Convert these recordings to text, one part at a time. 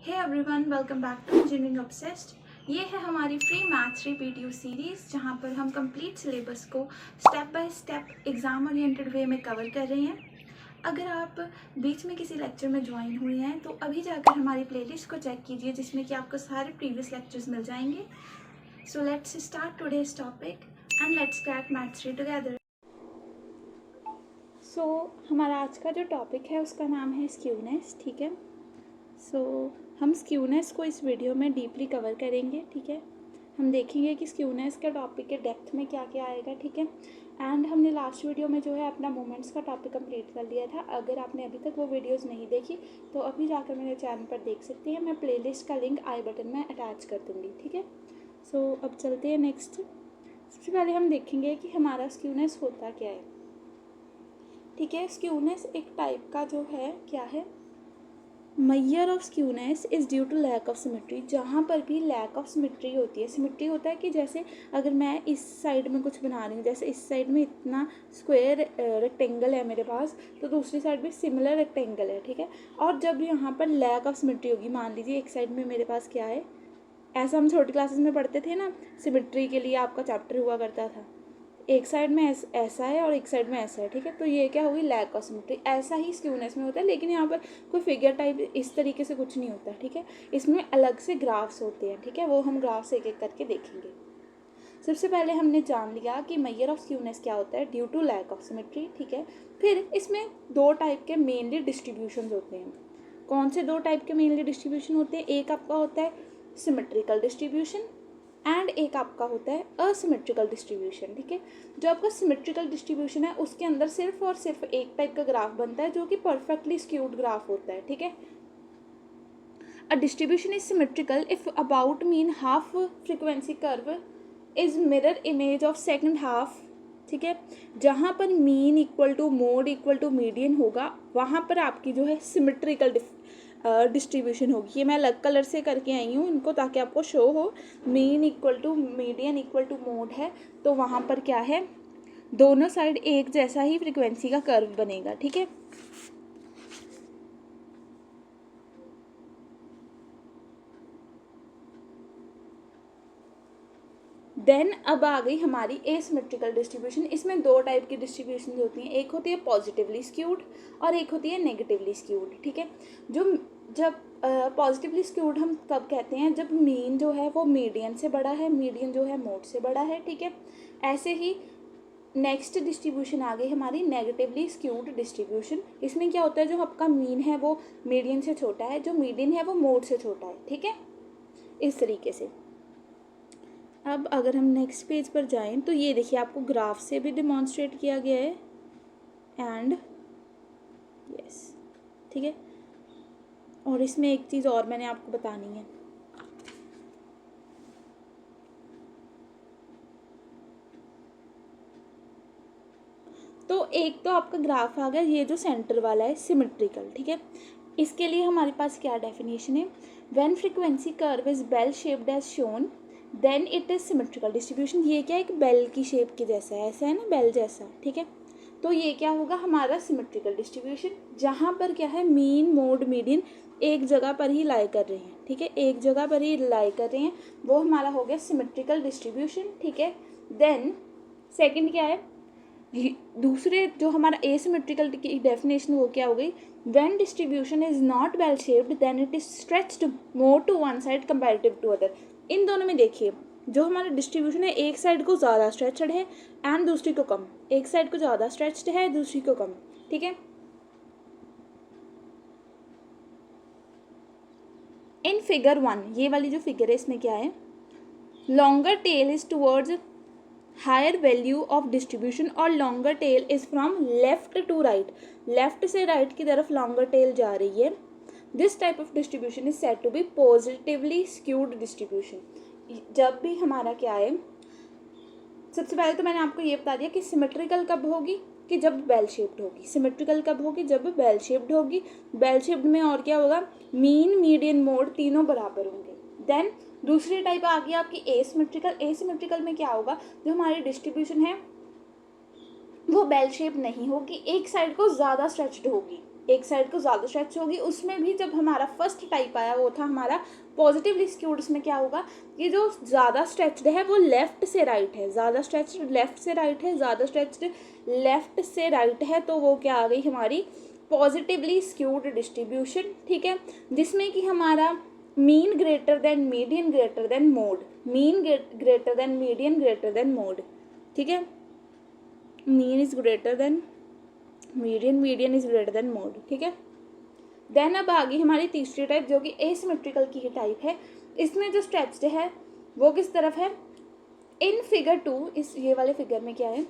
Hey everyone, welcome back to engineering obsessed. ये है हमारी फ्री मैथ्स वीडियो सीरीज़ जहाँ पर हम कंप्लीट सिलेबस को step by step exam oriented way में कवर कर रहे हैं। अगर आप बीच में किसी लेक्चर में ज्वाइन हुए हैं तो अभी जाकर हमारी प्लेलिस्ट को चेक कीजिए जिसमें कि आपको सारे प्रीवियस लेक्चर्स मिल जाएंगे। So let's start today's topic and let's crack maths together. So हमारा आज का जो टॉपिक है उसका नाम है स्क्यूनेस। ठीक है, हम स्क्यूनेस को इस वीडियो में डीपली कवर करेंगे। ठीक है, हम देखेंगे कि स्क्यूनेस का टॉपिक के डेप्थ में क्या क्या आएगा। ठीक है, एंड हमने लास्ट वीडियो में जो है अपना मोमेंट्स का टॉपिक कंप्लीट कर लिया था। अगर आपने अभी तक वो वीडियोस नहीं देखी तो अभी जाकर मेरे चैनल पर देख सकते हैं। मैं प्लेलिस्ट का लिंक आई बटन में अटैच कर दूँगी। ठीक है, अब चलते हैं नेक्स्ट। सबसे पहले हम देखेंगे कि हमारा स्क्यूनेस होता क्या है। ठीक है, स्क्यूनेस एक टाइप का जो है क्या है, measure of skewness is due to lack of symmetry. जहाँ पर भी लैक ऑफ सिमेट्री होती है, सिमेट्री होता है कि जैसे अगर मैं इस साइड में कुछ बना रही हूँ, जैसे इस साइड में इतना स्क्वायर रेक्टेंगल है मेरे पास, तो दूसरी साइड भी सिमिलर रेक्टेंगल है। ठीक है, और जब यहाँ पर लैक ऑफ सिमेट्री होगी, मान लीजिए एक साइड में मेरे पास क्या है, ऐसा हम छोटी क्लासेस में पढ़ते थे ना, सिमेट्री के लिए आपका चैप्टर हुआ करता था, एक साइड में ऐसा है और एक साइड में ऐसा है। ठीक है, तो ये क्या हुई, लैक ऑफ सिमेट्री। ऐसा ही स्क्यूनेस में होता है, लेकिन यहाँ पर कोई फिगर टाइप इस तरीके से कुछ नहीं होता। ठीक है, इसमें अलग से ग्राफ्स होते हैं। ठीक है, वो हम ग्राफ्स एक एक करके देखेंगे। सबसे पहले हमने जान लिया कि मेजर ऑफ स्क्यूनेस क्या होता है, due to lack of symmetry. ठीक है, फिर इसमें दो टाइप के मेनली डिस्ट्रीब्यूशन होते हैं। कौन से दो टाइप के मेनली डिस्ट्रीब्यूशन होते हैं? एक आपका होता है सिमेट्रिकल डिस्ट्रीब्यूशन एंड एक आपका होता है असिमेट्रिकल डिस्ट्रीब्यूशन। ठीक है, जो आपका सिमेट्रिकल डिस्ट्रीब्यूशन है उसके अंदर सिर्फ और सिर्फ एक टाइप का ग्राफ बनता है जो कि परफेक्टली स्क्यूड ग्राफ होता है। ठीक है, a distribution is symmetrical if about mean half frequency curve is mirror image of second half. ठीक है, जहाँ पर mean equal to mode equal to median होगा वहाँ पर आपकी जो है सिमेट्रिकल डिस्ट्रीब्यूशन होगी। ये मैं अलग कलर से करके आई हूँ इनको ताकि आपको शो हो। Mean equal to median equal to mode है, तो वहाँ पर क्या है, दोनों साइड एक जैसा ही फ्रीक्वेंसी का कर्व बनेगा। ठीक है, देन अब आ गई हमारी एसिमेट्रिकल डिस्ट्रीब्यूशन। इसमें दो टाइप की डिस्ट्रीब्यूशन होती हैं, एक होती है पॉजिटिवली स्क्यूड और एक होती है नेगेटिवली स्क्यूड। ठीक है, जब पॉजिटिवली स्क्यूड हम कब कहते हैं, जब मीन जो है वो मीडियन से बड़ा है, मीडियन जो है मोड से बड़ा है। ठीक है, ऐसे ही नेक्स्ट डिस्ट्रीब्यूशन आ गई हमारी नेगेटिवली स्क्यूड डिस्ट्रीब्यूशन। इसमें क्या होता है, जो आपका मीन है वो मीडियन से छोटा है, जो मीडियन है वो मोड से छोटा है। ठीक है, इस तरीके से। अब अगर हम नेक्स्ट पेज पर जाएं तो ये देखिए आपको ग्राफ से भी डिमॉन्स्ट्रेट किया गया है एंड यस। ठीक है, और इसमें एक चीज़ और मैंने आपको बतानी है। तो एक तो आपका ग्राफ आ गया, ये जो सेंटर वाला है सिमेट्रिकल। ठीक है, इसके लिए हमारे पास क्या डेफिनेशन है, when frequency curve is bell shaped as shown then it is symmetrical distribution. ये क्या है, एक बेल की शेप के जैसा है, ऐसा है ना, बेल जैसा। ठीक है, तो ये क्या होगा हमारा सिमेट्रिकल डिस्ट्रीब्यूशन, जहाँ पर क्या है, मीन मोड मीडियन एक जगह पर ही लाई कर रहे हैं। ठीक है, एक जगह पर ही लाई कर रहे हैं, वो हमारा हो गया सिमेट्रिकल डिस्ट्रीब्यूशन। ठीक है, देन सेकंड क्या है, दूसरे जो हमारा एसिमेट्रिकल की डेफिनेशन वो क्या हो गई, when distribution is not well shaped then it is stretched more to one side comparative to other. इन दोनों में देखिए, जो हमारा डिस्ट्रीब्यूशन है एक साइड को ज़्यादा स्ट्रेचड है एंड दूसरी को कम, एक साइड को ज़्यादा स्ट्रेच्ड है दूसरी को कम। ठीक है, इन फिगर 1 ये वाली जो फिगर है इसमें क्या है, longer tail is towards higher value of distribution और longer tail is from left to right, left से राइट की तरफ लॉन्गर टेल जा रही है। This type of distribution is said to be positively skewed distribution. जब भी हमारा क्या है, सबसे पहले तो मैंने आपको ये बता दिया कि सिमेट्रिकल कब होगी, कि जब बेल शेप्ड होगी। सिमेट्रिकल कब होगी, जब बेल शेप्ड होगी। बेल शेप्ड में और क्या होगा, मीन मीडियन मोड तीनों बराबर होंगे। देन दूसरी टाइप आ गई आपकी एसिमेट्रिकल। एसिमेट्रिकल में क्या होगा, जो हमारी डिस्ट्रीब्यूशन है वो बेल शेप नहीं होगी, एक साइड को ज़्यादा स्ट्रेच्ड होगी। एक साइड को ज़्यादा स्ट्रेच होगी। उसमें भी जब हमारा फर्स्ट टाइप आया वो था हमारा पॉजिटिवली स्क्यूड। इसमें क्या होगा कि जो ज़्यादा स्ट्रेच्ड है वो लेफ़्ट से राइट है, ज़्यादा स्ट्रेच्ड लेफ़्ट से राइट है, ज़्यादा स्ट्रेच्ड लेफ़्ट से राइट है, तो वो क्या आ गई हमारी पॉजिटिवली स्क्यूड डिस्ट्रीब्यूशन। ठीक है, जिसमें कि हमारा mean greater than median greater than mode, mean greater than median greater than mode. ठीक है, mean is greater then median, median is greater then mode. ठीक है, देन अब आ गई हमारी तीसरी टाइप जो कि एसिमेट्रिकल की टाइप है। इसमें जो स्ट्रेच्ड है वो किस तरफ है, इन फिगर 2, इस ये वाले फिगर में क्या है,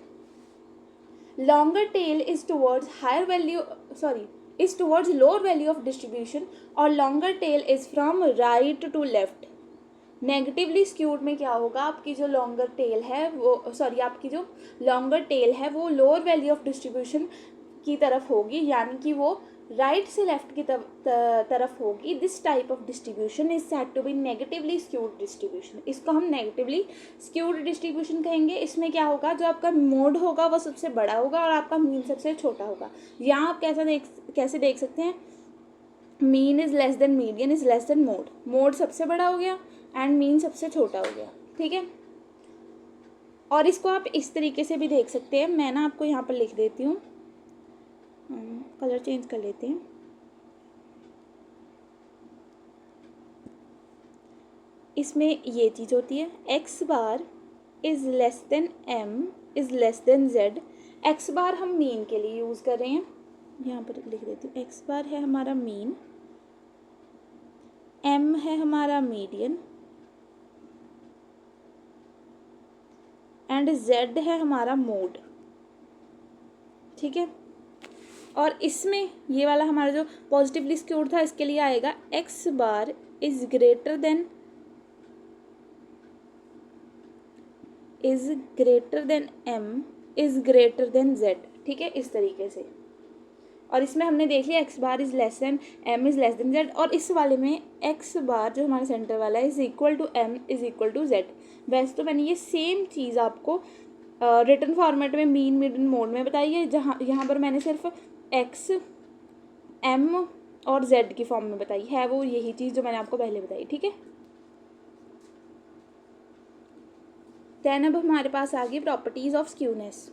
longer tail is towards higher value, sorry is towards lower value of distribution, और longer tail is from right to left. Negatively skewed में क्या होगा, आपकी जो लॉन्गर टेल है वो, सॉरी आपकी जो लॉन्गर टेल है वो लोअर वैल्यू ऑफ डिस्ट्रीब्यूशन की तरफ होगी, यानी कि वो राइट से लेफ्ट की तरफ होगी। This type of distribution is said to be negatively skewed distribution. इसको हम नेगेटिवली स्क्यूड डिस्ट्रीब्यूशन कहेंगे। इसमें क्या होगा, जो आपका मोड होगा वो सबसे बड़ा होगा और आपका मीन सबसे छोटा होगा। यहाँ आप कैसे देख सकते हैं, mean is less then median is less then mode, mode सबसे बड़ा हो गया एंड मीन सबसे छोटा हो गया। ठीक है, और इसको आप इस तरीके से भी देख सकते हैं। मैं ना आपको यहाँ पर लिख देती हूँ, कलर चेंज कर लेते हैं। इसमें ये चीज़ होती है, x bar is less than M is less than Z. X bar हम मीन के लिए यूज़ कर रहे हैं, यहाँ पर लिख देती हूँ। एक्स बार है हमारा मीन, एम है हमारा मीडियन एंड जेड है हमारा मोड। ठीक है, और इसमें ये वाला हमारा जो पॉजिटिवली स्क्यूड था इसके लिए आएगा X bar is greater than M is greater than Z. ठीक है, इस तरीके से। और इसमें हमने देख लिया X bar is less than M is less than Z, और इस वाले में एक्स बार जो हमारा सेंटर वाला है is equal to M is equal to Z. वैसे तो मैंने ये सेम चीज़ आपको रिटन फॉर्मेट में मीन मीडियन मोड में बताई है, जहाँ यहाँ पर मैंने सिर्फ एक्स एम और जेड की फॉर्म में बताई है, वो यही चीज़ जो मैंने आपको पहले बताई। ठीक है, देन अब हमारे पास आ गई प्रॉपर्टीज ऑफ स्क्यूनेस।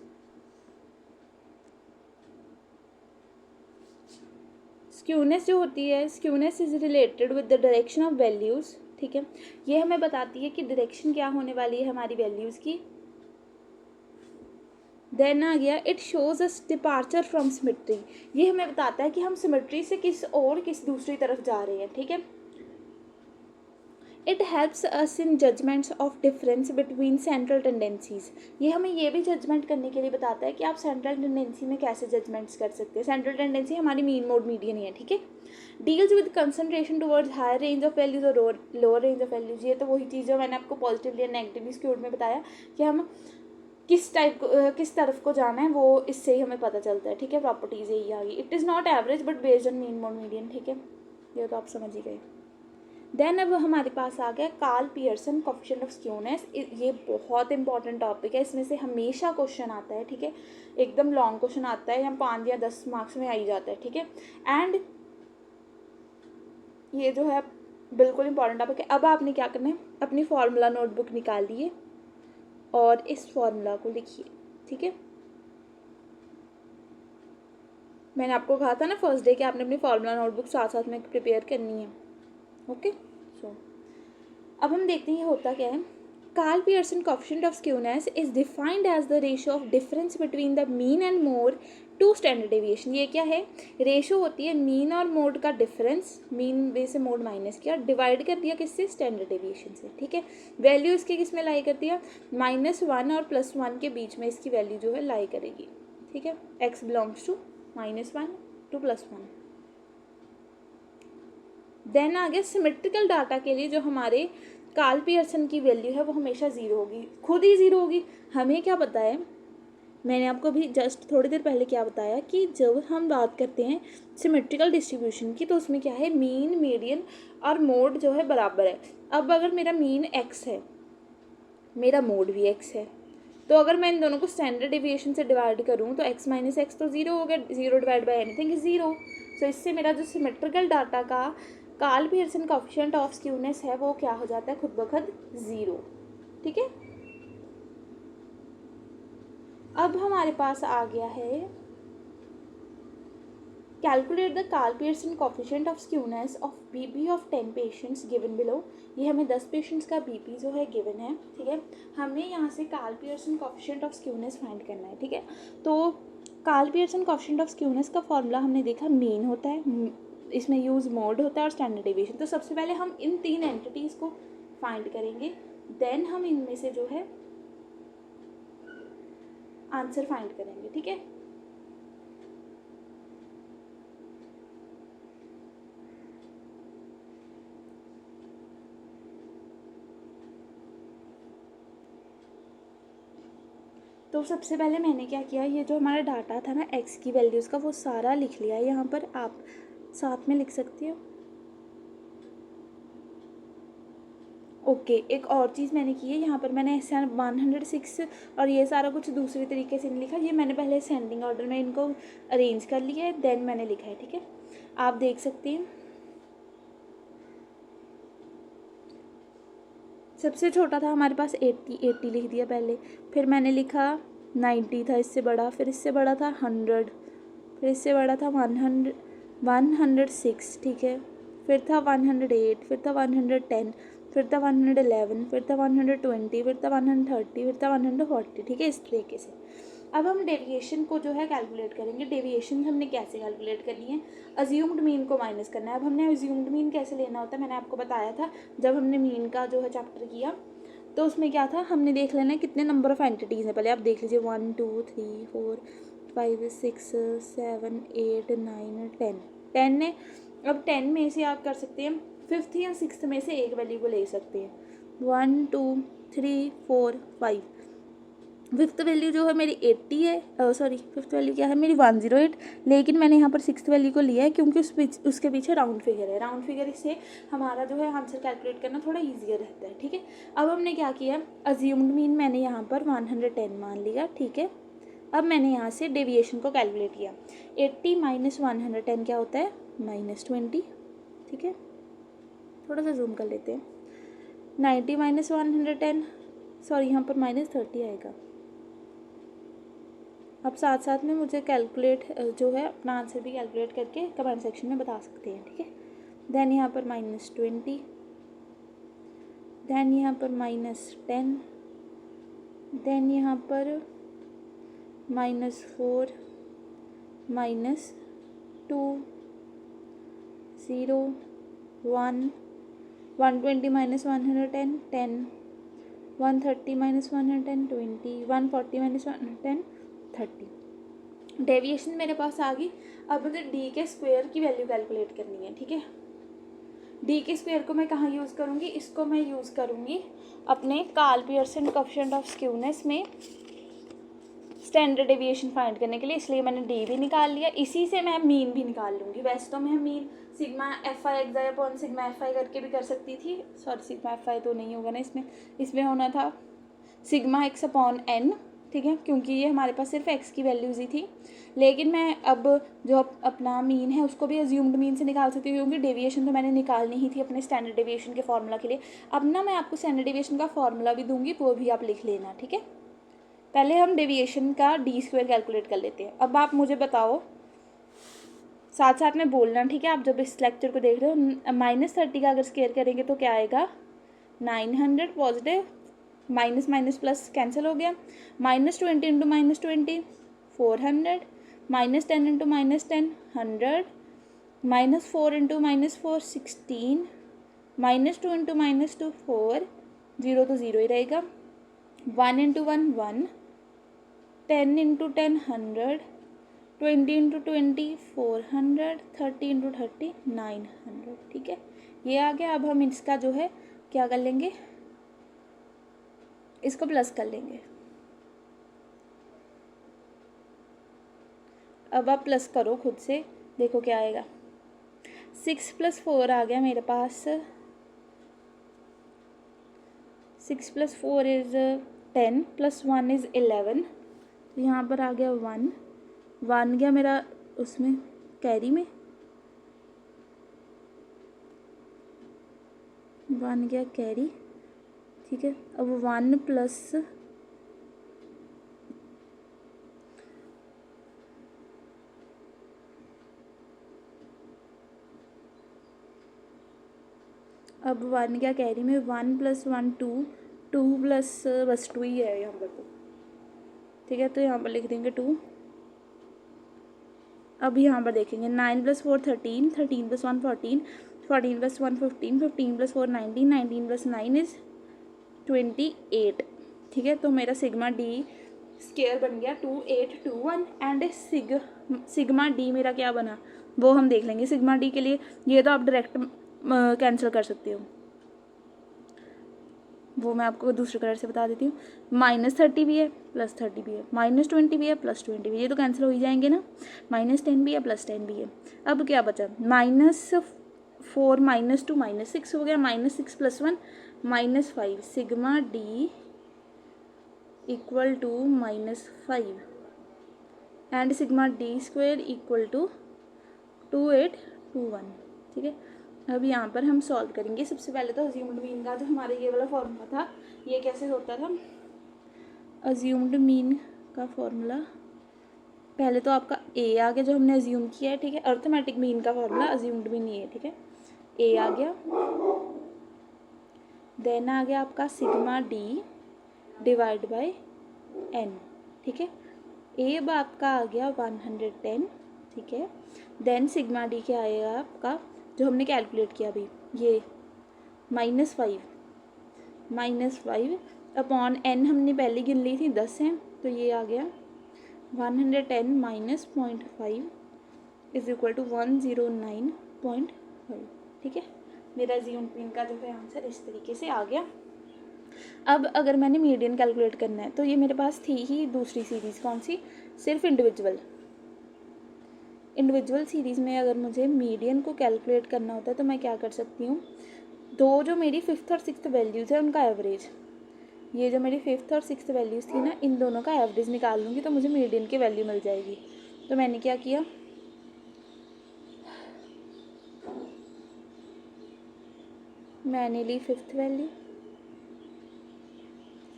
स्क्यूनेस जो होती है, skewness is related with the direction of values. ठीक है, ये हमें बताती है कि डायरेक्शन क्या होने वाली है हमारी वैल्यूज़ की। देन आ गया it shows us departure from symmetry, ये हमें बताता है कि हम सिमेट्री से किस दूसरी तरफ जा रहे हैं। ठीक है, it helps us in judgements of difference between central tendencies, ये हमें ये भी जजमेंट करने के लिए बताता है कि आप सेंट्रल टेंडेंसी में कैसे जजमेंट्स कर सकते हैं। सेंट्रल टेंडेंसी हमारी मीन मोड मीडियन ही है। ठीक है, deals with concentration towards higher range of values और लोअर रेंज ऑफ वैल्यूज, ये तो वही चीज़ है मैंने आपको पॉजिटिवली या नेगेटिवली स्क्यूड में बताया कि हम किस तरफ को जाना है, वो इससे ही हमें पता चलता है। ठीक है, प्रॉपर्टीज यही आ गई। It is not average but based on mean mode median. ठीक है, ये तो आप समझ ही गए। देन अब हमारे पास आ गया Karl Pearson coefficient of skewness. ये बहुत इंपॉर्टेंट टॉपिक है, इसमें से हमेशा क्वेश्चन आता है। ठीक है, एकदम लॉन्ग क्वेश्चन आता है, या 5 या 10 मार्क्स में आ ही जाता है। ठीक है, एंड ये जो है बिल्कुल इंपॉर्टेंट टॉपिक है। अब आपने क्या करना है, अपनी फार्मूला नोटबुक निकालिए और इस फार्मूला को लिखिए। ठीक है, मैंने आपको कहा था ना फर्स्ट डे कि आपने अपनी फार्मूला नोटबुक साथ साथ में प्रिपेयर करनी है। ओके, सो अब हम देखते हैं ये होता क्या है। Karl Pearson coefficient of skewness is defined as the ratio of difference between the mean and mode to standard deviation. ये क्या है, रेशियो होती है मीन और मोड का डिफरेंस, मीन में से मोड माइनस किया, डिवाइड कर दिया किससे, स्टैंडर्ड डेविएशन से। ठीक है, वैल्यू इसके किस में लाई कर दिया, -1 और +1 के बीच में इसकी वैल्यू जो है लाई करेगी। ठीक है, x belongs to -1 to +1। Then आ गया सिमेट्रिकल डाटा के लिए जो हमारे कार्ल पियर्सन की वैल्यू है वो हमेशा 0 होगी, खुद ही 0 होगी। हमें क्या पता है, मैंने आपको भी जस्ट थोड़ी देर पहले क्या बताया कि जब हम बात करते हैं सिमेट्रिकल डिस्ट्रीब्यूशन की तो उसमें क्या है, मीन मीडियन और मोड जो है बराबर है। अब अगर मेरा मीन x है, मेरा मोड भी x है, तो अगर मैं इन दोनों को स्टैंडर्ड डेविएशन से डिवाइड करूँ तो x - x तो 0 हो गया, 0 divide by anything is 0। So इससे मेरा जो सिमेट्रिकल डाटा का Karl Pearson coefficient of skewness है वो क्या हो जाता है, खुद ब खुद 0। ठीक है, अब हमारे पास आ गया है calculate the Karl Pearson coefficient of skewness of BP of 10 patients given below. ये हमें 10 पेशेंट्स का बीपी जो है गिवन है। ठीक है, हमें यहाँ से Karl Pearson coefficient of skewness find करना है। ठीक है, तो Karl Pearson coefficient of skewness का फॉर्मूला हमने देखा मीन होता है, इसमें यूज मोड होता है और स्टैंडर्ड डेविएशन। तो सबसे पहले हम इन 3 एंटिटीज़ को फाइंड करेंगे, देन हम इनमें से जो है आंसर फाइंड करेंगे। ठीक है, तो सबसे पहले मैंने क्या किया, ये जो हमारा डाटा था ना एक्स की वैल्यूज़ का, वो सारा लिख लिया है यहाँ पर, आप साथ में लिख सकती हो। ओके, एक और चीज़ मैंने की है, यहाँ पर मैंने 106 और ये सारा कुछ दूसरे तरीके से नहीं लिखा, ये मैंने पहले सेंडिंग ऑर्डर में इनको अरेंज कर लिया है, देन मैंने लिखा है। ठीक है, आप देख सकती हैं। सबसे छोटा था हमारे पास 80 लिख दिया पहले, फिर मैंने लिखा 90 था इससे बड़ा, फिर इससे बड़ा था 100, फिर इससे बड़ा था 106। ठीक है, फिर था 108, फिर था 110, फिर था 111, फिर था 120, फिर था 130, फिर था 140। ठीक है, इस तरीके से। अब हम डेविएशन को जो है कैलकुलेट करेंगे। डेविएशन हमने कैसे कैलकुलेट करनी है, अज्यूम्ड मीन को माइनस करना है। अब हमने अज्यूम्ड मीन कैसे लेना होता है, मैंने आपको बताया था जब हमने मीन का जो है चैप्टर किया, तो उसमें क्या था, हमने देख लेना है कितने नंबर ऑफ एंटिटीज़ हैं। पहले आप देख लीजिए 1 2 3 4 5 6 7 8 9 10 है। अब 10 में से आप कर सकते हैं 5th या 6th में से एक वैल्यू को ले सकते हैं, 1 2 3 4 5। 5th वैल्यू जो है मेरी 80 है, सॉरी 5th वैल्यू क्या है मेरी 108, लेकिन मैंने यहाँ पर 6th वैल्यू को लिया है क्योंकि उसके पीछे राउंड फिगर है। राउंड फिगर से हमारा जो है आंसर कैलकुलेट करना थोड़ा ईजियर रहता है। ठीक है, अब हमने क्या किया, अज्यूम्ड मीन मैंने यहाँ पर 110 मान लिया। ठीक है, अब मैंने यहाँ से डेविएशन को कैलकुलेट किया, 80 माइनस 110 क्या होता है, -20। ठीक है, थोड़ा सा जूम कर लेते हैं, 90 माइनस 110, सॉरी यहाँ पर -30 आएगा। आप साथ साथ में मुझे कैलकुलेट जो है अपना आंसर भी कैलकुलेट करके कमेंट सेक्शन में बता सकते हैं। ठीक है, देन यहाँ पर -20, देन यहाँ पर -10, देन यहाँ पर -4, -2 0 1 120 माइनस 110 10, 130 माइनस 110 20, 140 माइनस 110 30। डेविएशन मेरे पास आ गई। अब मुझे डी के स्क्वायर की वैल्यू कैलकुलेट करनी है। ठीक है, डी के स्क्वायर को मैं कहाँ यूज़ करूँगी, इसको मैं यूज़ करूँगी अपने Karl Pearson coefficient of skewness में स्टैंडर्ड डेविएशन फाइंड करने के लिए, इसलिए मैंने डी भी निकाल लिया। इसी से मैं मीन भी निकाल लूँगी। वैसे तो मैं mean sigma F I x upon sigma F I करके भी कर सकती थी, सॉरी सिग्मा एफ आई तो नहीं होगा ना इसमें होना था सिग्मा एक्स अपॉन एन। ठीक है, क्योंकि ये हमारे पास सिर्फ एक्स की वैल्यूज़ ही थी, लेकिन मैं अब जो अपना मीन है उसको भी अज्यूम्ड मीन से निकाल सकती हूँ, क्योंकि डेविएशन तो मैंने निकालनी ही थी अपने स्टैंडर्ड डेविएशन के फार्मूला के लिए। अब ना मैं आपको स्टैंडर्ड डेविएशन का फार्मूला भी दूंगी, वो भी आप लिख लेना। ठीक है, पहले हम डेविएशन का डी स्क्वायर कैलकुलेट कर लेते हैं। अब आप मुझे बताओ, साथ साथ में बोलना। ठीक है, आप जब इस लेक्चर को देख रहे हो, -30 का अगर स्क्वायर करेंगे तो क्या आएगा, 900 positive, minus minus plus cancel हो गया, -20 इंटू -20 400, -10 इंटू -10 100, -4 इंटू -4 16, -2 इंटू -2 4, 0 तो 0 ही रहेगा, 1 इंटू 1 1, 10 इंटू 10 100, 20 इंटू 20 400, 30 इंटू 30 900। ठीक है, ये आ गया। अब हम इसका जो है क्या कर लेंगे, इसको प्लस कर लेंगे। अब आप प्लस करो खुद से, देखो क्या आएगा, 6 + 4 आ गया मेरे पास, 6 + 4 इज़ 10 + 1 इज़ 11। तो यहाँ पर आ गया 1 गया मेरा उसमें कैरी में, 1 गया कैरी, ठीक है। अब 1 प्लस अब 1 गया कैरी में, 1 + 1 2, 2 प्लस बस 2 ही है यहाँ पर तो, ठीक है। तो यहाँ पर लिख देंगे 2। अब यहाँ पर देखेंगे 9 + 4 13, 13 + 1 14, 14 + 1 15, 15 + 4 19, 19 + 9 इज़ 28, ठीक है। तो मेरा सिग्मा डी स्केयर बन गया 2821 एंड सिग्मा डी मेरा क्या बना वो हम देख लेंगे। सिग्मा डी के लिए ये तो आप डायरेक्ट कैंसिल कर सकते हो, वो मैं आपको दूसरे कलर से बता देती हूँ। -30 भी है, +30 भी है, -20 भी है, +20 भी है, ये तो कैंसिल हो ही जाएंगे ना। -10 भी है, +10 भी है। अब क्या बचा, -4 -2 -6 हो गया, -6 + 1 -5, sigma D equal to -5 and sigma D square equal to 2821, ठीक है। अब यहाँ पर हम सॉल्व करेंगे। सबसे पहले तो अज्यूम्ड मीन का जो हमारा ये वाला फॉर्मूला था, ये कैसे होता था, अज्यूम्ड मीन का फॉर्मूला पहले तो आपका ए आ गया जो हमने अज्यूम किया है, ठीक है। अर्थमेटिक मीन का फॉर्मूला अज्यूम्ड मीन ये है, ठीक है। ए आ गया, देन आ गया आपका sigma D divide by N, ठीक है। ए अब आपका आ गया 110, ठीक है। देन सिग्मा डी क्या आएगा आपका जो हमने कैलकुलेट किया अभी, ये -5 अपॉन एन हमने पहले गिन ली थी 10 है, तो ये आ गया 110 - 0.5 इज इक्वल टू 109.5, ठीक है। मेरा ज़ीवन पिन का जो है आंसर इस तरीके से आ गया। अब अगर मैंने मीडियन कैलकुलेट करना है तो ये मेरे पास थी ही दूसरी सीरीज़, कौन सी, सिर्फ इंडिविजुअल सीरीज़ में अगर मुझे मीडियन को कैलकुलेट करना होता है तो मैं क्या कर सकती हूँ, दो जो मेरी 5th और 6th वैल्यूज़ है उनका एवरेज, ये जो मेरी 5th और 6th वैल्यूज़ थी ना, इन दोनों का एवरेज निकाल लूँगी तो मुझे मीडियन की वैल्यू मिल जाएगी। तो मैंने क्या किया, मैंने ली 5th वैल्यू,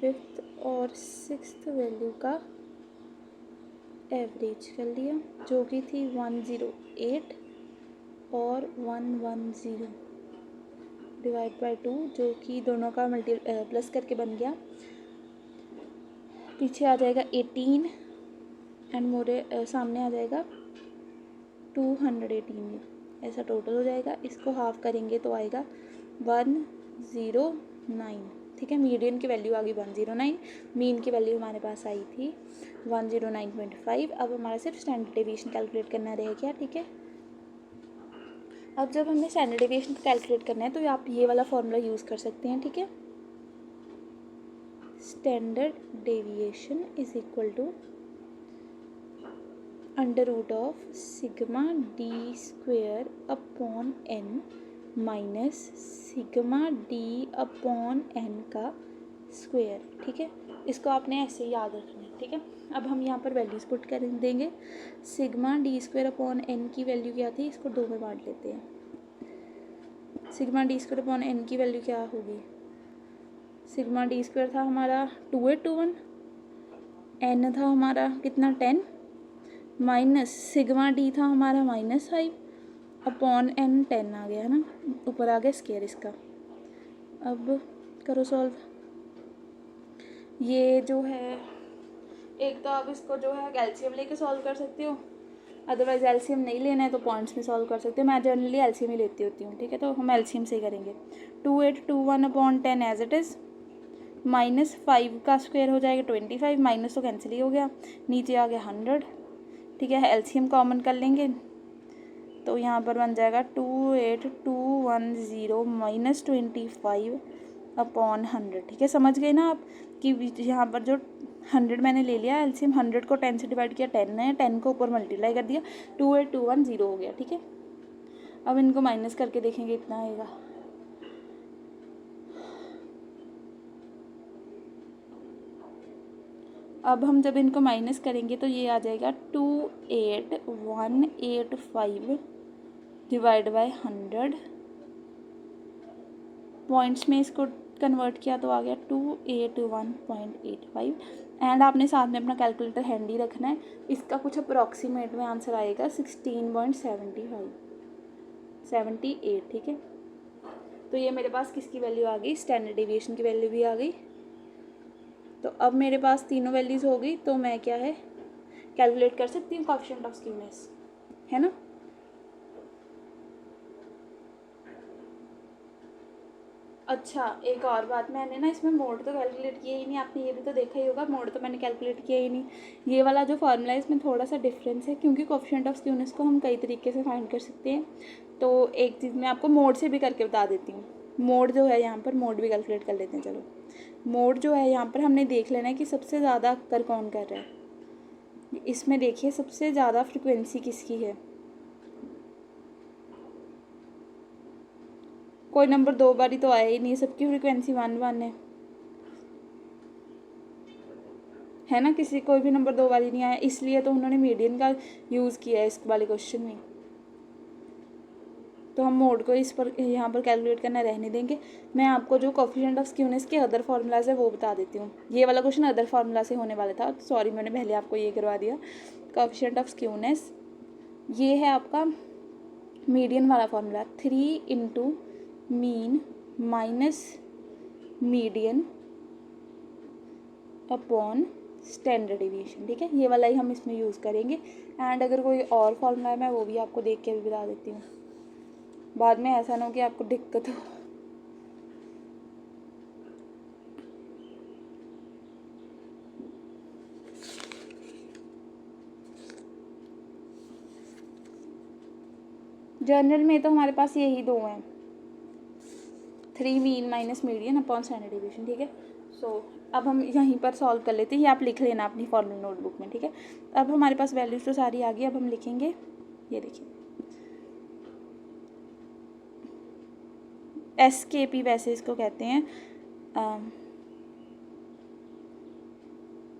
5th और 6th वैल्यू का एवरेज कर लिया, जो कि थी 108 और 110 डिवाइड बाय 2, जो कि दोनों का प्लस करके बन गया। पीछे आ जाएगा 18 एंड मोरे सामने आ जाएगा 218, ऐसा टोटल हो जाएगा। इसको हाफ करेंगे तो आएगा 109, ठीक है। मीडियन की वैल्यू आ गई 109, मीन की वैल्यू हमारे पास आई थी 109.5। अब हमारा सिर्फ स्टैंडर्ड डेविएशन कैलकुलेट करना रह गया, ठीक है। अब जब हमने स्टैंडर्ड डेविएशन कैलकुलेट करना है तो आप ये वाला फॉर्मूला यूज़ कर सकते हैं, ठीक है। Standard deviation is equal to √of sigma D square upon N minus sigma D upon N का स्क्वेयर, ठीक है। इसको आपने ऐसे ही याद रखना है, ठीक है। अब हम यहाँ पर वैल्यूज़ पुट कर देंगे। Sigma D square upon N की वैल्यू क्या थी, इसको 2 में बांट लेते हैं। Sigma D square upon N की वैल्यू क्या होगी, सिग्मा डी स्क्वेयर था हमारा 2821, एन था हमारा कितना 10, माइनस सिग्मा डी था हमारा -5 अपॉन एन 10 आ गया है ना, ऊपर आ गया स्केयर इसका। अब करो सॉल्व। ये जो है, एक तो आप इसको जो है एलसीएम लेके सॉल्व कर सकते हो, अदरवाइज एलसीएम नहीं लेना है तो पॉइंट्स में सॉल्व कर सकते हो। मैं जनरली एलसीएम ही लेती होती हूँ, ठीक है। तो हम एलसीएम से ही करेंगे। 2821 अपॉन 10 एज इट इज़, -5 का स्क्वायर हो जाएगा 25, माइनस तो कैंसिल ही हो गया, नीचे आ गया 100, ठीक है। एलसीएम कॉमन कर लेंगे तो यहाँ पर बन जाएगा 28210 - 25 अपॉन 100, ठीक है। समझ गए ना आप कि यहाँ पर जो 100 मैंने ले लिया एलसीएम, 100 को 10 से डिवाइड किया 10 है, 10 को ऊपर मल्टीप्लाई कर दिया, 28210 हो गया, ठीक है। अब इनको माइनस करके देखेंगे इतना आएगा, अब हम जब इनको माइनस करेंगे तो ये आ जाएगा 28185 डिवाइड बाय 100 पॉइंट्स में इसको कन्वर्ट किया तो आ गया 281.85 एंड आपने साथ में अपना कैलकुलेटर हैंडी रखना है। इसका कुछ अप्रॉक्सीमेट में आंसर आएगा 16.78, ठीक है। तो ये मेरे पास किसकी वैल्यू आ गई, स्टैंडर्ड डेविएशन की वैल्यू भी आ गई। तो अब मेरे पास तीनों वैल्यूज़ हो गई, तो मैं क्या है कैलकुलेट कर सकती हूँ कोएफिशिएंट ऑफ स्क्यूनेस, है ना। अच्छा, एक और बात, मैंने ना इसमें मोड तो कैलकुलेट किया ही नहीं, आपने ये भी तो देखा ही होगा, मोड तो मैंने कैलकुलेट किया ही नहीं। ये वाला जो फार्मूला है इसमें थोड़ा सा डिफरेंस है, क्योंकि कोएफिशिएंट ऑफ स्क्यूनेस को हम कई तरीके से फाइंड कर सकते हैं। तो एक चीज़ मैं आपको मोड से भी करके बता देती हूँ। मोड जो है यहाँ पर, मोड भी कैलकुलेट कर लेते हैं। चलो, मोड जो है यहाँ पर हमने देख लेना है कि सबसे ज़्यादा कर कौन कर रहा है। इसमें देखिए सबसे ज़्यादा फ्रिक्वेंसी किसकी है। कोई नंबर 2 बारी तो आया ही नहीं, सबकी फ्रिक्वेंसी 1 है ना। किसी कोई भी नंबर 2 बारी नहीं आया, इसलिए तो उन्होंने मीडियन का यूज़ किया है इस वाले क्वेश्चन में। तो हम मोड को इस पर यहाँ पर कैलकुलेट करना रहने देंगे। मैं आपको जो कोएफिशिएंट ऑफ स्क्यूनेस के अदर फार्मूलाज है वो बता देती हूँ। ये वाला क्वेश्चन अदर फार्मूला से होने वाला था, सॉरी मैंने पहले आपको ये करवा दिया। कोएफिशिएंट ऑफ स्क्यूनेस ये है आपका मीडियन वाला formula, 3 into mean minus median upon standard deviation, ठीक है। ये वाला ही हम इसमें यूज़ करेंगे। एंड अगर कोई और फार्मूला है मैं वो भी आपको देख के भी बता देती हूँ, बाद में ऐसा ना हो कि आपको दिक्कत हो। जनरल में तो हमारे पास यही दो हैं, 3 mean minus median upon standard deviation, ठीक है। सो अब हम यहीं पर सॉल्व कर लेते हैं, ये आप लिख लेना अपनी फॉर्मूला नोटबुक में, ठीक है। अब हमारे पास वैल्यूज तो सारी आ गई, अब हम लिखेंगे, ये देखिए SKP वैसे इसको कहते हैं,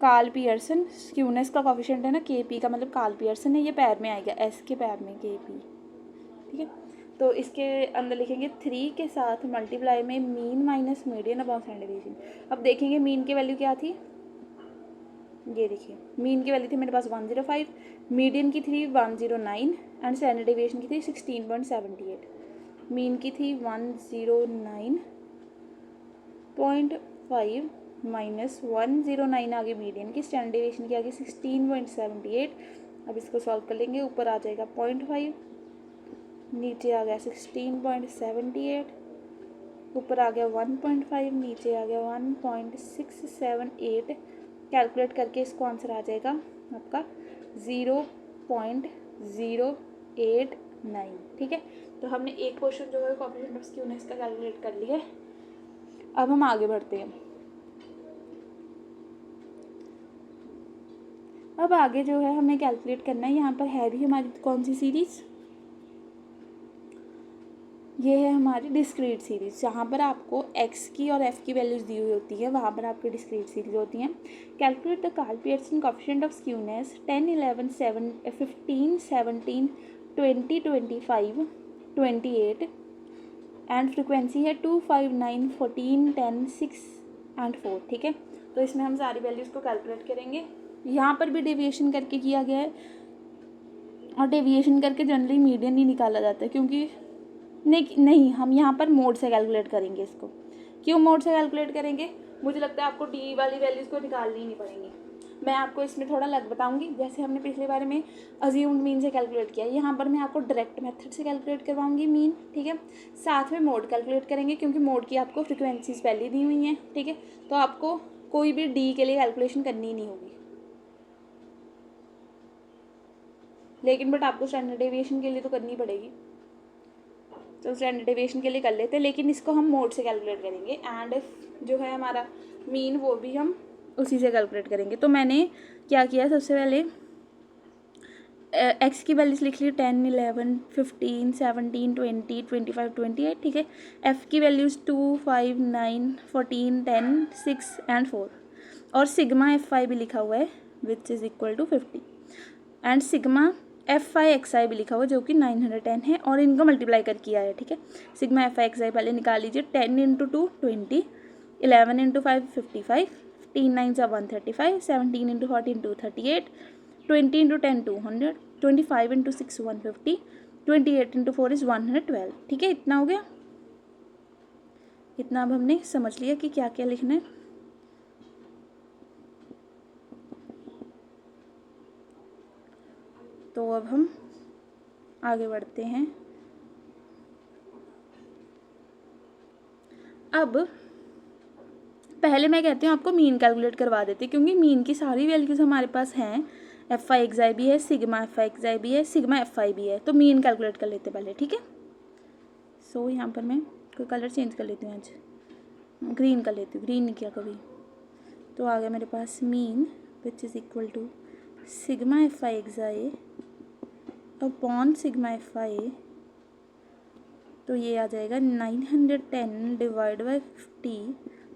कार्ल पियर्सन। स्क्यूनेस का कोएफिशिएंट है ना KP का, मतलब कार्ल पियर्सन है, ये पैर में आएगा, S के पैर में KP, ठीक है। तो इसके अंदर लिखेंगे 3 के साथ मल्टीप्लाई में mean minus median upon standard deviation. अब देखेंगे मीन की वैल्यू क्या थी, ये देखिए मीन की वैल्यू थी मेरे पास 105, मीडियन की थी 109 एंड स्टैंडर्ड डेविएशन की थी 16.78। मीन की थी 109.5 माइनस 109 आगे मीडियन की, स्टैंडर्ड डेविएशन की आगे 16.78। अब इसको सॉल्व कर लेंगे, ऊपर आ जाएगा 0.5, नीचे आ गया 16.78, ऊपर आ गया 1.5, नीचे आ गया 1.678। कैलकुलेट करके इसको आंसर आ जाएगा आपका 0.089, ठीक है। तो हमने एक क्वेश्चन जो है कोएफिशिएंट ऑफ स्क्यूनेस का कैलकुलेट कर लिया है। अब हम आगे बढ़ते हैं। अब आगे जो है हमें कैलकुलेट करना है, यहाँ पर है भी हमारी कौन सी सीरीज़, ये है हमारी डिस्क्रीट सीरीज़, जहाँ पर आपको x की और f की वैल्यूज़ दी हुई होती है, वहाँ पर आपकी डिस्क्रीट सीरीज़ होती हैं। Calculate the Karl Pearson coefficient of skewness 10, 11, 7, 15, 17, 20, 25, 28 and frequency है 2, 5, 9, 14, 10, 6 एंड 4, ठीक है। तो इसमें हम सारी वैल्यूज़ को कैलकुलेट करेंगे। यहाँ पर भी डेविएशन करके किया गया है, और डेविएशन करके जनरली मीडियन ही निकाला जाता है, क्योंकि नहीं हम यहाँ पर मोड से कैलकुलेट करेंगे इसको। क्यों मोड से कैलकुलेट करेंगे, मुझे लगता है आपको डी वाली वैल्यूज़ को निकालनी ही नहीं पड़ेंगी। मैं आपको इसमें थोड़ा अलग बताऊंगी, जैसे हमने पिछले बारे में अज्यूम्ड मीन से कैलकुलेट किया, यहाँ पर मैं आपको डायरेक्ट मेथड से कैलकुलेट करवाऊंगी मीन, ठीक है। साथ में मोड कैलकुलेट करेंगे, क्योंकि मोड की आपको फ्रिक्वेंसीज पहले दी हुई हैं, ठीक है। तो आपको कोई भी डी के लिए कैलकुलेशन करनी ही नहीं होगी, लेकिन बट आपको स्टैंडर्ड डेविएशन के लिए तो करनी पड़ेगी। तो स्टैंडर्ड डेविएशन के लिए कर लेते हैं, लेकिन इसको हम मोड से कैलकुलेट करेंगे। एंड जो है हमारा मीन वो भी हम उसी से कैलकुलेट करेंगे। तो मैंने क्या किया, सबसे पहले एक्स की वैल्यूज लिख ली 10, 11, 15, 17, 20, 25, 28, ठीक है। एफ़ की वैल्यूज़ 2, 5, 9, 14, 10, 6 एंड 4, और सिग्मा F5 भी लिखा हुआ है which is equal to 50 and sigma FI XI भी लिखा हुआ जो कि 910 है और इनको मल्टीप्लाई कर किया है, ठीक है। सिग्मा FI XI पहले निकाल लीजिए। 10 × 2 20, 11 × 5 55, 15 9 135, 17 × 14 238, 20 × 10 200, 25 × 6 150, 28 × 4 इज़ 112, ठीक है। इतना हो गया। इतना अब हमने समझ लिया कि क्या क्या लिखना है। तो अब हम आगे बढ़ते हैं। अब पहले मैं कहती हूँ आपको मीन कैलकुलेट करवा देते, क्योंकि मीन की सारी वैल्यूज़ हमारे पास हैं। FI XI भी है, सिग्मा FI XI भी है, सिग्मा FI भी है। तो मीन कैलकुलेट कर लेते पहले, ठीक है। सो यहाँ पर मैं कोई कलर चेंज कर लेती हूँ, आज ग्रीन कर लेती हूँ, ग्रीन नहीं किया कभी। तो आ गया मेरे पास mean which is equal to sigma FI XI upon sigma FI। तो ये आ जाएगा 910 डिवाइड बाई 50,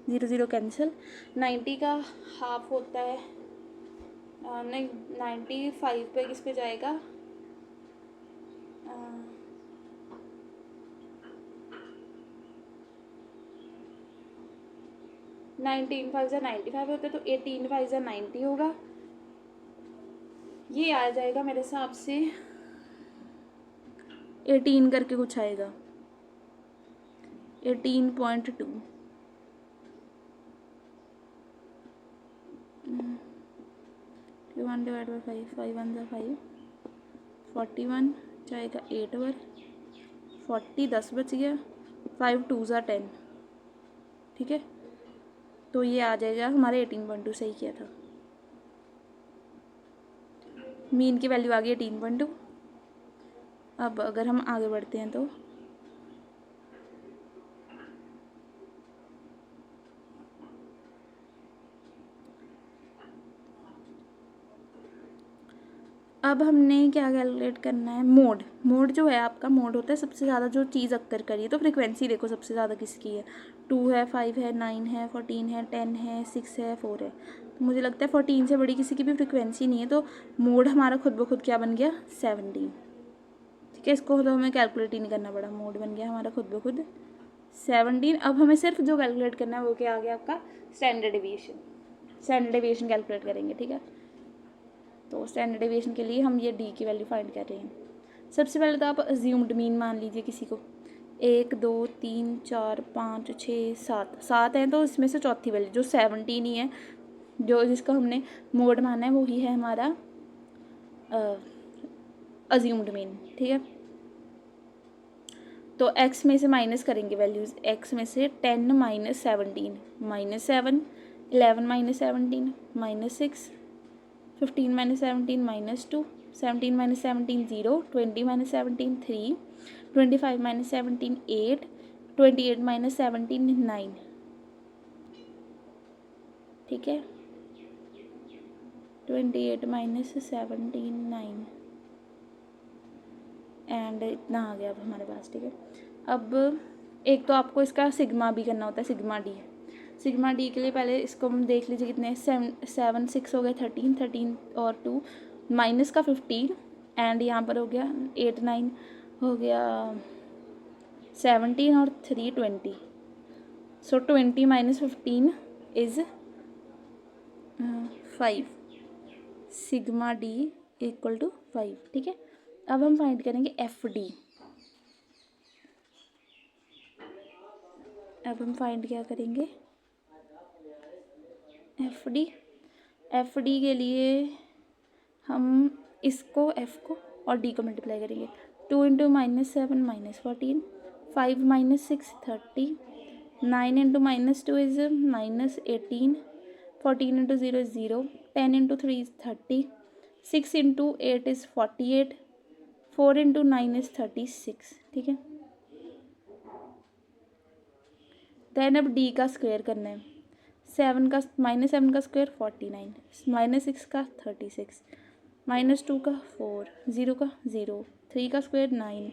0 0 कैंसिल। 90 का हाफ होता है, नहीं 95 पे किस पे जाएगा, 19 5 ज़ा 95 होता है, तो 18 5 ज़ा 90 होगा। ये आ जाएगा मेरे हिसाब से 18 करके कुछ आएगा, 18.2। 1 डिवाइड बाई 5, 5 1 ज़ा 5, 41 जाएगा 8 बार, 40 10 बच गया, 5 2 ज़ा 10, ठीक है। तो ये आ जाएगा हमारे 18.2, सही किया था। मीन की वैल्यू आ गई 18.2। अब अगर हम आगे बढ़ते हैं तो अब हमने क्या कैलकुलेट करना है, मोड। मोड जो है आपका, मोड होता है सबसे ज़्यादा जो चीज़ अक्कर करी। तो फ्रिक्वेंसी देखो सबसे ज़्यादा किसकी है, 2 है, 5 है, 9 है, 14 है, 10 है, 6 है, 4 है। तो मुझे लगता है 14 से बड़ी किसी की भी फ्रिक्वेंसी नहीं है। तो मोड हमारा खुद ब खुद क्या बन गया, 17, ठीक है। इसको तो हमें कैलकुलेट ही नहीं करना पड़ा, मोड बन गया हमारा खुद ब खुद 17। अब हमें सिर्फ जो कैलकुलेट करना है वो क्या आ गया आपका, standard deviation. Standard deviation calculate करेंगे, ठीक है। तो स्टैंडर्ड डेविएशन के लिए हम ये डी की वैल्यू फाइंड कर रहे हैं। सबसे पहले तो आप अज्यूम्ड मीन मान लीजिए किसी को, 1 2 3 4 5 6 7 7 हैं। तो इसमें से चौथी वैल्यू जो 17 ही है, जो जिसका हमने मोड माना है, वही है हमारा अज्यूम्ड मीन, ठीक है। तो x में से माइनस करेंगे वैल्यूज़, x में से 10 - 17 -7, 11 - 17 -6, 15 - 17 -2, 17 - 17 0, 20 - 17 3, 25 - 17 8, 28 - 17 9, ठीक है। 28 - 17 9 एंड इतना आ गया अब हमारे पास, ठीक है। अब एक तो आपको इसका सिग्मा भी करना होता है, सिग्मा डी। सिग्मा डी के लिए पहले इसको हम देख लीजिए कितने, 7 6 हो गए 13, 13 और 2 माइनस का 15 एंड यहाँ पर हो गया 8 9 हो गया 17 और 3 20। So 20 - 15 is 5, sigma D equal to 5, ठीक है। अब हम फाइंड करेंगे एफ डी। अब हम फाइंड क्या करेंगे, एफ डी। एफ डी के लिए हम इसको एफ को और डी को मल्टीप्लाई करेंगे। 2 × -7 -14, 5 - 6 30, 9 × -2 is -18, 14 × 0 is 0, 10 × 3 is 30, 6 × 8 is 48, 4 × 9 is 36, ठीक है। देन अब डी का स्क्वायर करना है। 7 का -7 का स्क्वायर 49, -6 का 36, -2 का 4, 0 का 0, 3 का स्क्वायर 9,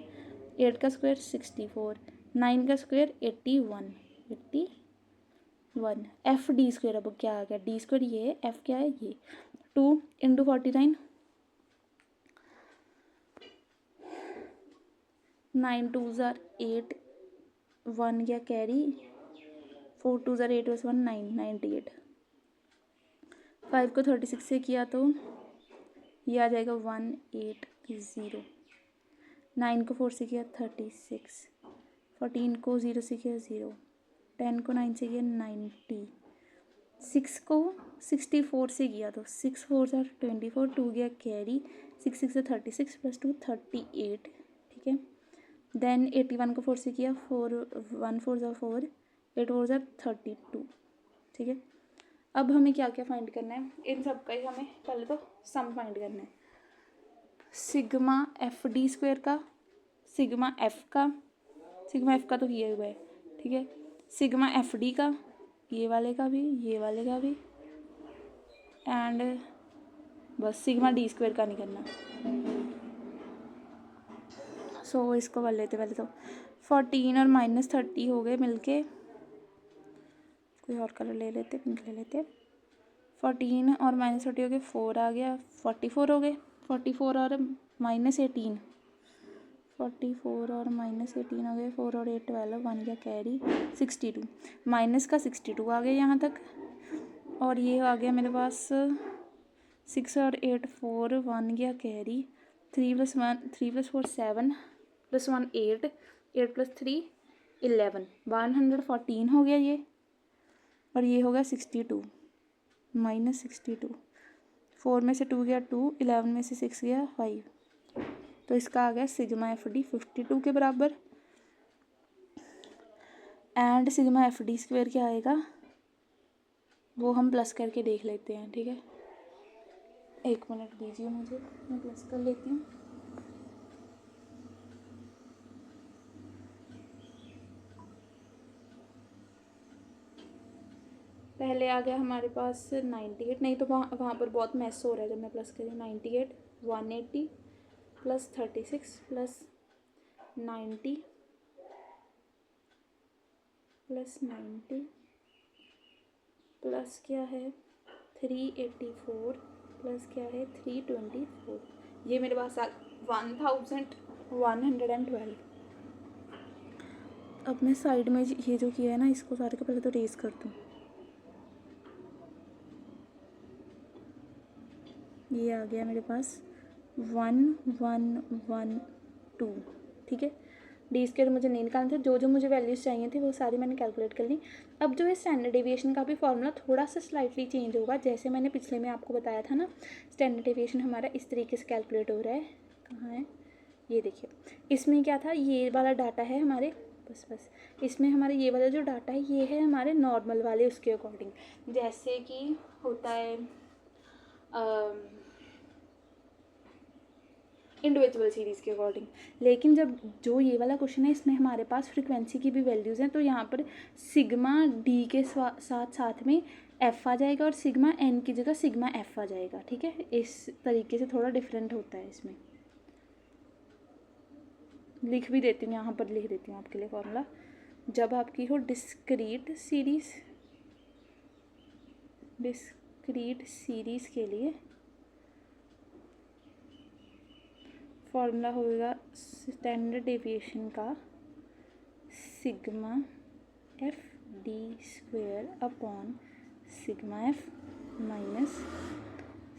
8 का स्क्वायर 64, 9 का स्क्वायर 81, 81। एफ डी स्क्वायर अब क्या आ गया, डी स्क्वायर ये है, एफ क्या है ये, 2 × 49, 9 2 ज़ार 8, 1 गया कैरी, 4 2 ज़ार 8 + 1 9, 98। 5 को 36 से किया तो ये आ जाएगा 180। 9 को 4 से किया 36, 14 को 0 से किया 0, 10 को 9 से किया 90, 6 को 64 से किया तो 6 4 ज़ार 24, 2 गया कैरी, 6 6 से 36 + 2 38, ठीक है। देन 81 को 4 से किया, 4 1 4 ज़ार 4, 8 4 ज़ार 32, ठीक है। अब हमें क्या क्या फाइंड करना है, इन सब का ही हमें पहले तो सम फाइंड करना है। सिग्मा एफ डी स्क्वायर का, सिग्मा एफ का, सिग्मा एफ का तो किया हुआ है, ठीक है। सिग्मा एफ डी का, ये वाले का भी, ये वाले का भी, एंड बस सिग्मा डी स्क्वायर का नहीं करना। सो इसको कर लेते पहले तो। 14 और -30 हो गए मिलके, कोई और कलर ले लेते, पिंक ले लेते। 14 और -30 हो गए, 4 आ गया, 44 हो गए। 44 और -18, 44 और -18 हो गए, 4 और 8 12, 1 गया कैरी, 62, माइनस का 62 आ गया यहाँ तक। और ये आ गया मेरे पास 6 और 8 4, 1 गया कैरी, 3 + 1 3 + 4 7, + 1 8, 8 + 3 11, 114 हो गया ये। और ये हो गया 62, -62, 4 में से 2 गया 2, 11 में से 6 गया 5, तो इसका आ गया सिग्मा एफ डी 52 के बराबर। And sigma F D square क्या आएगा वो हम प्लस करके देख लेते हैं, ठीक है। 1 मिनट दीजिए मुझे, मैं प्लस कर लेती हूँ। पहले आ गया हमारे पास 98, नहीं तो वहाँ पर बहुत मैस हो रहा है जब मैं प्लस करी। 98, 180 + 36 + 90 + 90 प्लस क्या है 384 प्लस क्या है 324, ये मेरे पास 1112। अब मैं साइड में ये जो किया है ना, इसको सारे को पहले तो रेज कर दूँ। ये आ गया मेरे पास 1112, ठीक है। डी स्क्वायर मुझे नहीं निकालना था, जो जो मुझे वैल्यूज़ चाहिए थी वो सारी मैंने कैलकुलेट कर ली। अब जो है स्टैंडर्ड डेविएशन का भी फॉर्मूला थोड़ा सा स्लाइटली चेंज होगा, जैसे मैंने पिछले में आपको बताया था ना। स्टैंडर्ड डेविएशन हमारा इस तरीके से कैलकुलेट हो रहा है, कहाँ है ये देखिए। इसमें क्या था, ये वाला डाटा है हमारे, बस इसमें हमारे ये वाला जो डाटा है ये है हमारे नॉर्मल वाले उसके अकॉर्डिंग, जैसे कि होता है इंडिविजुअल सीरीज़ के अकॉर्डिंग। लेकिन जब जो ये वाला क्वेश्चन है इसमें हमारे पास फ्रिक्वेंसी की भी वैल्यूज़ हैं, तो यहाँ पर सिग्मा डी के साथ में एफ़ आ जाएगा और सिग्मा एन की जगह सिग्मा एफ़ आ जाएगा, ठीक है। इस तरीके से थोड़ा डिफरेंट होता है इसमें। लिख भी देती हूँ, यहाँ पर लिख देती हूँ आपके लिए फॉर्मूला। जब आपकी हो डिस्क्रीट सीरीज़ के लिए फॉर्मूला होगा स्टैंडर्ड डेविएशन का sigma F D square upon sigma F minus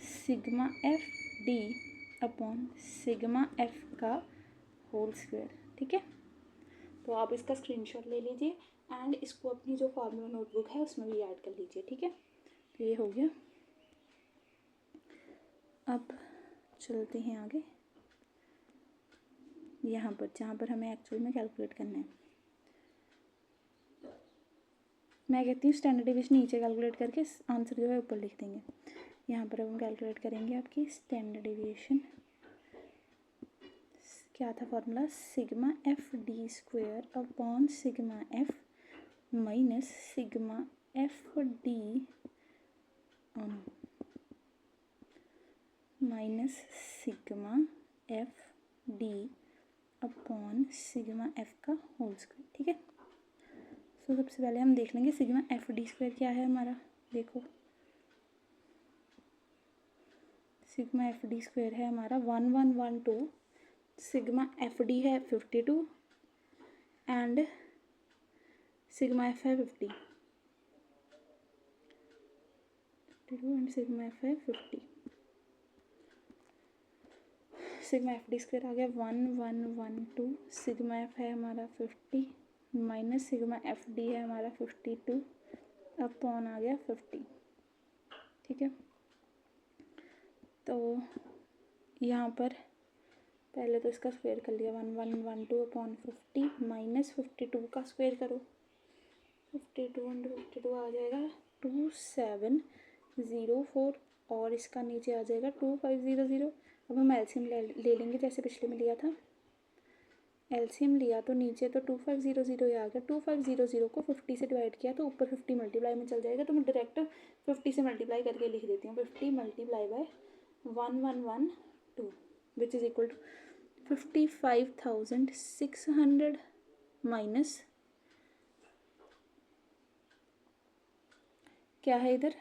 sigma F D upon sigma F का होल स्क्वायर, ठीक है। तो आप इसका स्क्रीनशॉट ले लीजिए एंड इसको अपनी जो फॉर्मूला नोटबुक है उसमें भी ऐड कर लीजिए, ठीक है। तो ये हो गया। अब चलते हैं आगे, यहाँ पर जहाँ पर हमें एक्चुअल में कैलकुलेट करना है। मैं कहती हूँ स्टैंडर्ड डेविएशन नीचे कैलकुलेट करके आंसर जो है ऊपर लिख देंगे। यहाँ पर अब हम कैलकुलेट करेंगे आपकी स्टैंडर्ड डेविएशन। क्या था formula, sigma F D square upon sigma F minus sigma F D minus sigma F D upon sigma F का होल स्क्वायर, ठीक है। तो सबसे पहले हम देख लेंगे सिग्मा एफ डी स्क्वायर क्या है हमारा। देखो सिग्मा एफ डी स्क्वायर है हमारा 1112 सिग्मा एफ डी है 52 एंड सिग्मा एफ है 50 एंड सिग्मा एफ है 50। सिग्मा एफ डी स्क्वायर आ गया 1112, सिग्मा एफ है हमारा 50 माइनस सिग्मा एफ डी है हमारा 52 अपॉन आ गया 50। ठीक है, तो यहाँ पर पहले तो इसका स्क्वायर कर लिया 1112 अपॉन 50 माइनस 52 का स्क्वायर करो 52 एंड 52 आ जाएगा 2704 और इसका नीचे आ जाएगा 2500। अब हम एलसीएम ले लेंगे जैसे पिछले में लिया था। एलसीएम लिया तो नीचे तो 2500 आ गया, 2500 को 50 से डिवाइड किया तो ऊपर 50 मल्टीप्लाई में चल जाएगा, तो मैं डायरेक्ट 50 से मल्टीप्लाई करके लिख देती हूँ 50 multiply by 1112 which is equal to 55,600 minus क्या है इधर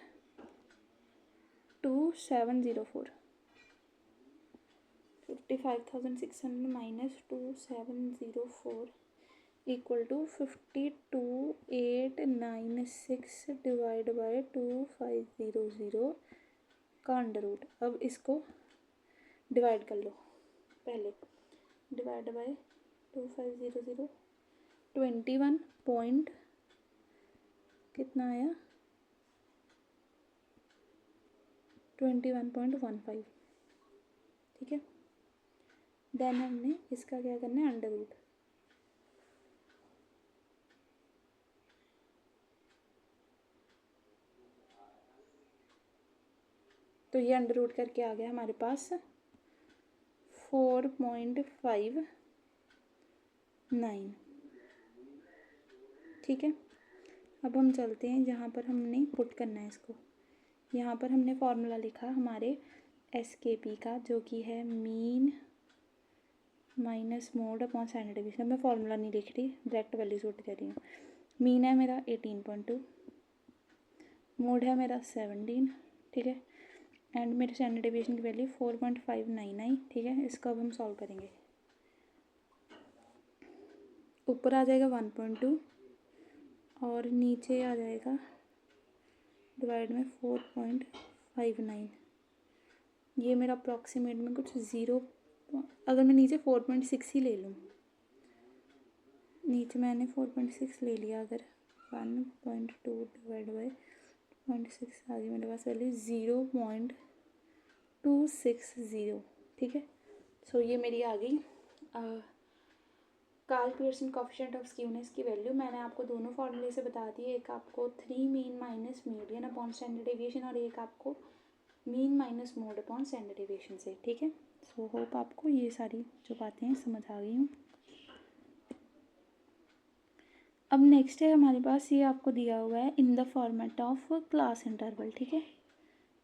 2704, 55,600 minus 2704 equal to 52,896 divide by 2500 का अंडर रूट। अब इसको डिवाइड कर लो, पहले डिवाइड बाय 2500 21 पॉइंट कितना आया 21.15। ठीक है, देन हमने इसका क्या करना है अंडर रूट। तो ये अंडर रूट करके आ गया हमारे पास 4.59। ठीक है, अब हम चलते हैं जहाँ पर हमने पुट करना है इसको। यहाँ पर हमने फॉर्मूला लिखा हमारे SKP का जो कि है mean minus mode upon standard deviation. मैं फॉर्मूला नहीं लिख रही, डायरेक्ट वैल्यू पुट कर रही हूँ। मीन है मेरा 18.2, मोड है मेरा 17। ठीक है, एंड मेरे स्टैंडर्ड डेविएशन की वैल्यू 4.59 आई। ठीक है, इसको अब हम सॉल्व करेंगे। ऊपर आ जाएगा 1.2 और नीचे आ जाएगा डिवाइड में 4.59। ये मेरा अप्रॉक्सीमेट में कुछ 0, अगर मैं नीचे 4.6 ही ले लूँ, नीचे मैंने 4.6 ले लिया, अगर 1.2 डिवाइड बाई 0.6 आ गई मेरे पास वैल्यू 0.260। ठीक है, सो ये मेरी आ गई Karl Pearson coefficient of skewness की वैल्यू। मैंने आपको दोनों फॉर्मूले से बता दिए, एक आपको 3 mean minus median upon standard deviation और एक आपको mean minus mode upon standard deviation से। ठीक है, सो होप आपको ये सारी जो बातें हैं समझ आ गई हूँ। अब नेक्स्ट है हमारे पास, ये आपको दिया हुआ है in the format of class interval. ठीक है,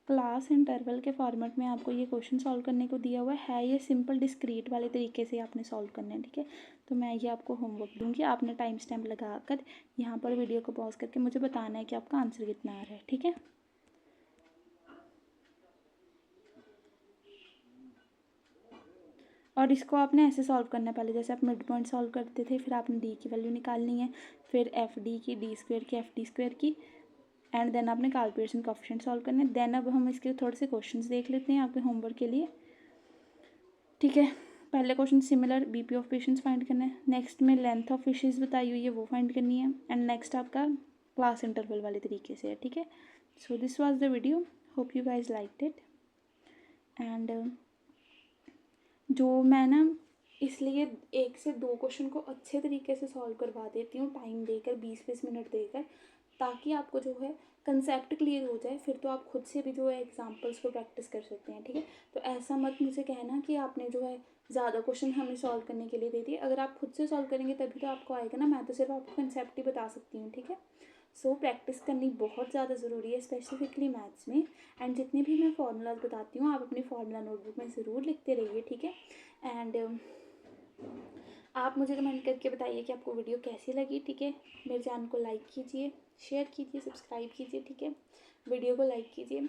क्लास इंटरवल के फॉर्मेट में आपको ये क्वेश्चन सॉल्व करने को दिया हुआ है। ये सिंपल डिस्क्रीट वाले तरीके से आपने सॉल्व करना है। ठीक है, तो मैं ये आपको होमवर्क दूंगी, आपने टाइम स्टैम्प लगा कर यहाँ पर वीडियो को पॉज करके मुझे बताना है कि आपका आंसर कितना आ रहा है। ठीक है, और इसको आपने ऐसे सॉल्व करना है, पहले जैसे आप मिड पॉइंट सॉल्व करते थे, फिर आपने डी की वैल्यू निकालनी है, फिर एफ डी की, डी स्क्वायर की, एफ डी स्क्वायर की, एंड देन आपने कार्ल पियर्सन कोएफिशिएंट सॉल्व करना है। देन अब हम इसके थोड़े से क्वेश्चंस देख लेते हैं आपके होमवर्क के लिए। ठीक है, पहले question similar BP of patients find करना है, नेक्स्ट में लेंथ ऑफ फिशेज बताई हुई है वो फाइंड करनी है, एंड नेक्स्ट आपका क्लास इंटरवल वाले तरीके से है। ठीक है, so this was the video, hope you guys liked it. And जो मैं ना इसलिए 1 से 2 क्वेश्चन को अच्छे तरीके से सॉल्व करवा देती हूँ, टाइम देकर 20-20 मिनट देकर, ताकि आपको जो है कंसेप्ट क्लियर हो जाए। फिर तो आप खुद से भी जो है एग्जांपल्स को प्रैक्टिस कर सकते हैं। ठीक है, तो ऐसा मत मुझे कहना कि आपने जो है ज़्यादा क्वेश्चन हमें सॉल्व करने के लिए दे दिए। अगर आप खुद से सॉल्व करेंगे तभी तो आपको आएगा ना, मैं तो सिर्फ आपको कंसेप्ट ही बता सकती हूँ। ठीक है, सो प्रैक्टिस करनी बहुत ज़्यादा ज़रूरी है, स्पेसिफिकली मैथ्स में। एंड जितने भी मैं फार्मूलाज बताती हूँ आप अपनी फार्मूला नोटबुक में ज़रूर लिखते रहिए। ठीक है, एंड आप मुझे कमेंट करके बताइए कि आपको वीडियो कैसी लगी। ठीक है, मेरे चैनल को लाइक कीजिए, शेयर कीजिए, सब्सक्राइब कीजिए। ठीक है, वीडियो को लाइक कीजिए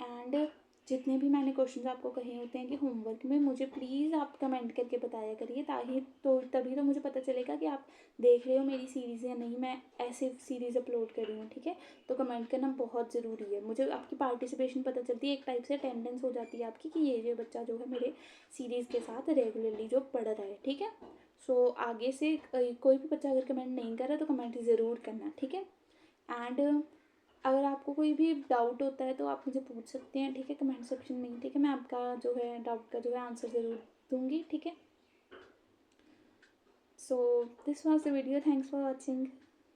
एंड जितने भी मैंने क्वेश्चंस आपको कहे होते हैं कि होमवर्क में, मुझे प्लीज़ आप कमेंट करके बताया करिए, ताकि तभी तो मुझे पता चलेगा कि आप देख रहे हो मेरी सीरीज़ या नहीं, मैं ऐसे सीरीज़ अपलोड कर रही हूँ, ठीक है। तो कमेंट करना बहुत ज़रूरी है, मुझे आपकी पार्टिसिपेशन पता चलती है, एक टाइप से अटेंडेंस हो जाती है आपकी कि ये बच्चा जो है मेरे सीरीज़ के साथ रेगुलरली जो पढ़ रहा है, ठीक है। सो आगे से कोई भी बच्चा अगर कमेंट नहीं कर रहा तो कमेंट ज़रूर करना, ठीक है। एंड अगर आपको कोई भी डाउट होता है तो आप मुझे पूछ सकते हैं, ठीक है, कमेंट सेक्शन में, ठीक है। मैं आपका जो है डाउट का जो है आंसर ज़रूर दूँगी, ठीक है। So this was the video, thanks for watching.